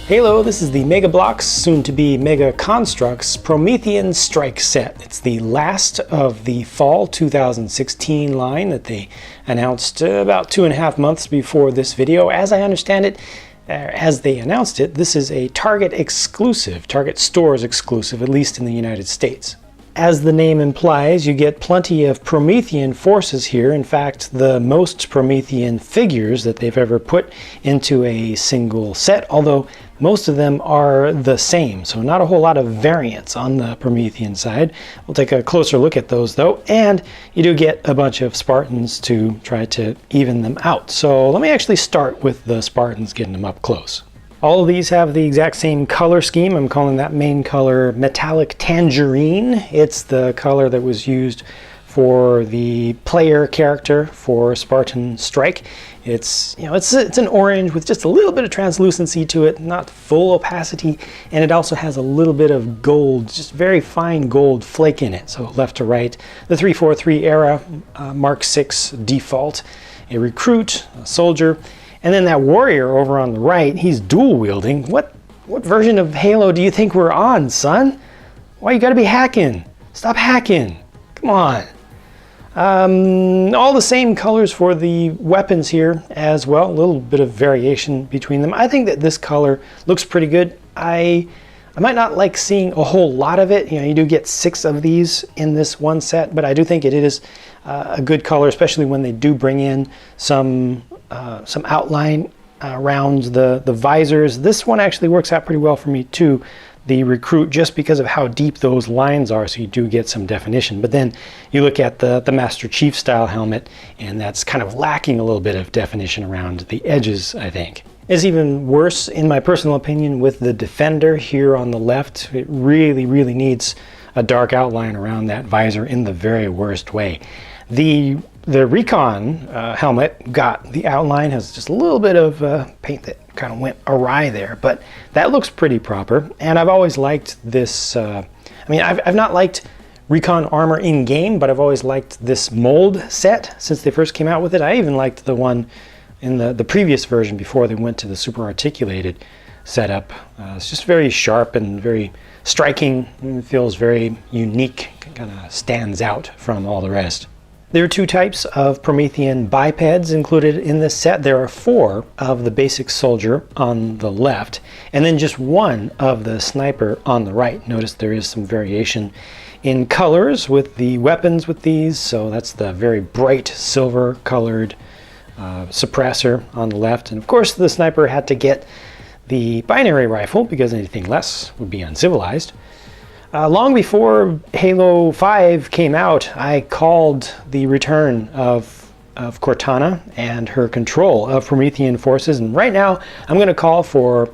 Halo, this is the Mega Bloks, soon to be Mega Constructs Promethean Strike set. It's the last of the fall 2016 line that they announced about 2.5 months before this video. As I understand it, as they announced it, this is a Target exclusive, Target stores exclusive, at least in the United States. As the name implies, you get plenty of Promethean forces here. In fact, the most Promethean figures that they've ever put into a single set, although most of them are the same, so not a whole lot of variance on the Promethean side. We'll take a closer look at those though, and you do get a bunch of Spartans to try to even them out. So let me actually start with the Spartans, getting them up close. All of these have the exact same color scheme. I'm calling that main color metallic tangerine. It's the color that was used for the player character for Spartan Strike. It's an orange with just a little bit of translucency to it, not full opacity, and it also has a little bit of gold, just very fine gold flake in it. So left to right, the 343 era Mark 6 default, a recruit, a soldier. And then that warrior over on the right, he's dual wielding. What version of Halo do you think we're on, son? Why you gotta be hacking? Stop hacking. Come on. All the same colors for the weapons here as well. A little bit of variation between them. I think that this color looks pretty good. I might not like seeing a whole lot of it. You do get 6 of these in this one set, but I do think it is a good color, especially when they do bring in some outline around the visors. This one actually works out pretty well for me too, the recruit, just because of how deep those lines are, so you do get some definition. But then you look at the Master Chief style helmet, and that's kind of lacking a little bit of definition around the edges, I think. It's even worse, in my personal opinion, with the Defender here on the left. It really, really needs a dark outline around that visor in the very worst way. The Recon helmet got the outline, has just a little bit of paint that kind of went awry there, but that looks pretty proper. And I've always liked this, I've not liked Recon armor in game, but I've always liked this mold set since they first came out with it. I even liked the one in the previous version before they went to the super articulated setup. It's just very sharp and very striking, and feels very unique, kind of stands out from all the rest. There are 2 types of Promethean bipeds included in this set. There are 4 of the basic soldier on the left, and then just 1 of the sniper on the right. Notice there is some variation in colors with the weapons with these. So that's the very bright silver colored suppressor on the left. And of course the sniper had to get the binary rifle because anything less would be uncivilized. Long before Halo 5 came out, I called the return of Cortana and her control of Promethean forces, and right now I'm going to call for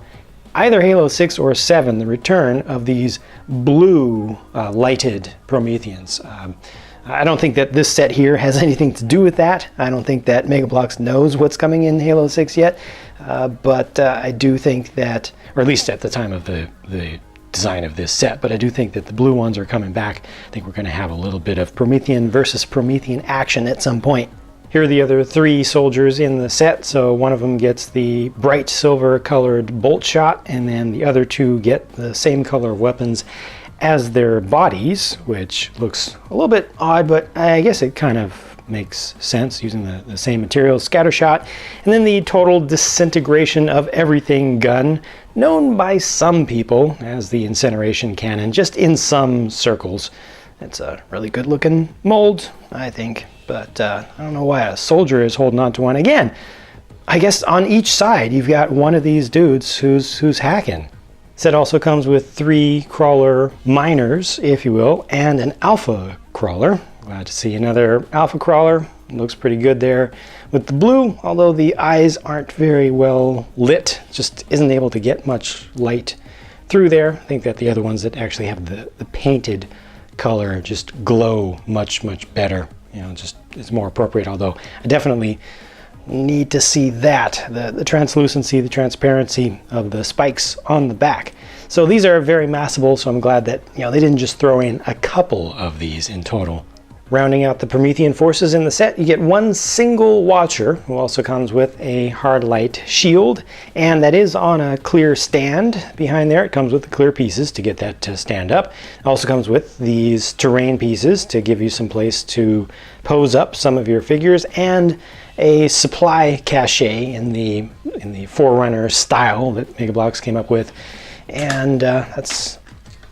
either Halo 6 or 7 the return of these blue lighted Prometheans. I don't think that this set here has anything to do with that. I don't think that Mega Bloks knows what's coming in Halo 6 yet, but I do think that, or at least at the time of the design of this set, but I do think that the blue ones are coming back. I think we're going to have a little bit of Promethean versus Promethean action at some point. Here are the other 3 soldiers in the set. So one of them gets the bright silver colored bolt shot, and then the other 2 get the same color weapons as their bodies, which looks a little bit odd, but I guess it kind of makes sense using the same materials. Scatter shot, and then the total disintegration of everything gun, known by some people as the incineration cannon, just in some circles. It's a really good looking mold, I think, but I don't know why a soldier is holding on to one. Again, I guess on each side you've got one of these dudes who's hacking. Set also comes with 3 crawler miners, if you will, and an alpha crawler. Glad to see another alpha crawler. Looks pretty good there with the blue, although the eyes aren't very well lit. Just isn't able to get much light through there. I think that the other ones that actually have the painted color just glow much better. Just it's more appropriate, although I definitely need to see that, the translucency, the transparency of the spikes on the back. So these are very massable, so I'm glad that they didn't just throw in a couple of these in total. Rounding out the Promethean forces in the set, you get one single Watcher, who also comes with a hard light shield, and that is on a clear stand behind there. It comes with the clear pieces to get that to stand up. It also comes with these terrain pieces to give you some place to pose up some of your figures, and a supply cache in the Forerunner style that Mega Bloks came up with, and that's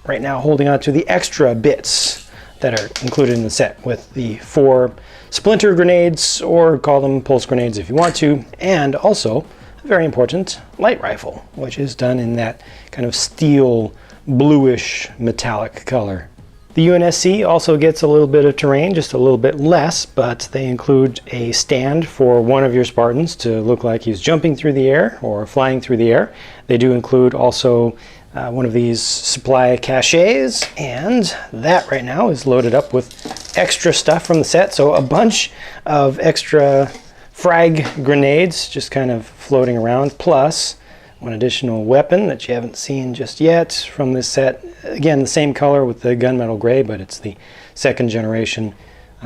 right now holding on to the extra bits that are included in the set, with the 4 splinter grenades, or call them pulse grenades if you want to, and also a very important light rifle, which is done in that kind of steel bluish metallic color. The UNSC also gets a little bit of terrain, just a little bit less, but they include a stand for one of your Spartans to look like he's jumping through the air or flying through the air. They do include also one of these supply caches, and that right now is loaded up with extra stuff from the set. So a bunch of extra frag grenades just kind of floating around, plus one additional weapon that you haven't seen just yet from this set. Again, the same color with the gunmetal gray, but it's the 2nd generation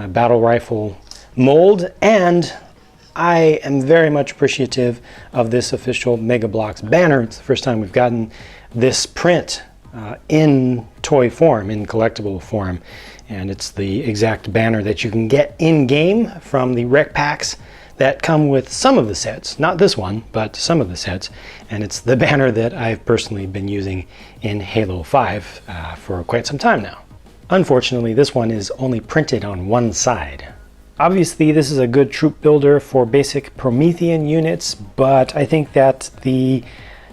battle rifle mold. And I am very much appreciative of this official Mega Bloks banner. It's the first time we've gotten this print in toy form, in collectible form, and it's the exact banner that you can get in game from the rec packs that come with some of the sets, not this one, but some of the sets, and it's the banner that I've personally been using in Halo 5 for quite some time now. Unfortunately, this one is only printed on one side. Obviously, this is a good troop builder for basic Promethean units, but I think that the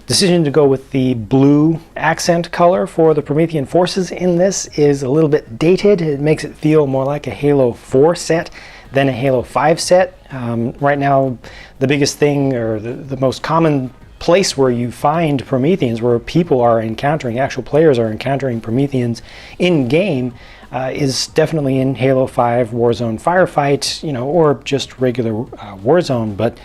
decision to go with the blue accent color for the Promethean forces in this is a little bit dated. It makes it feel more like a Halo 4 set than a Halo 5 set. Right now, the biggest thing, or the most common place where you find Prometheans, where people are encountering, actual players are encountering Prometheans in game, is definitely in Halo 5 Warzone Firefight, or just regular Warzone, but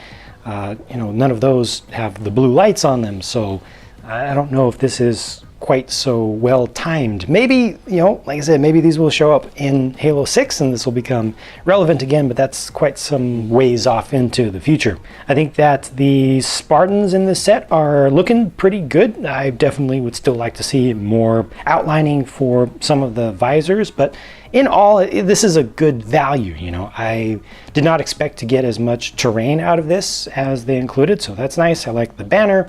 none of those have the blue lights on them, so I don't know if this is quite so well timed. Maybe, like I said, maybe these will show up in Halo 6 and this will become relevant again, but that's quite some ways off into the future. I think that the Spartans in this set are looking pretty good. I definitely would still like to see more outlining for some of the visors, but in all, this is a good value. I did not expect to get as much terrain out of this as they included, so that's nice. I like the banner.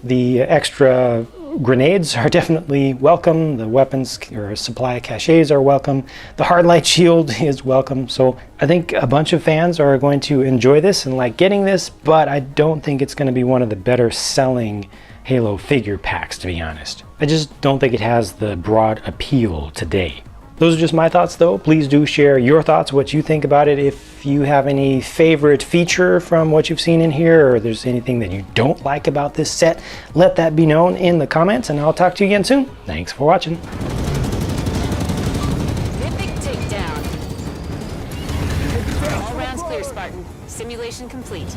The extra grenades are definitely welcome. The weapons or supply caches are welcome. The hard light shield is welcome. So I think a bunch of fans are going to enjoy this and like getting this, but I don't think it's going to be one of the better selling Halo figure packs, to be honest. I just don't think it has the broad appeal today. Those are just my thoughts, though. Please do share your thoughts, what you think about it. If you have any favorite feature from what you've seen in here, or there's anything that you don't like about this set, let that be known in the comments, and I'll talk to you again soon. Thanks for watching. Epic takedown. All rounds clear, Spartan. Simulation complete.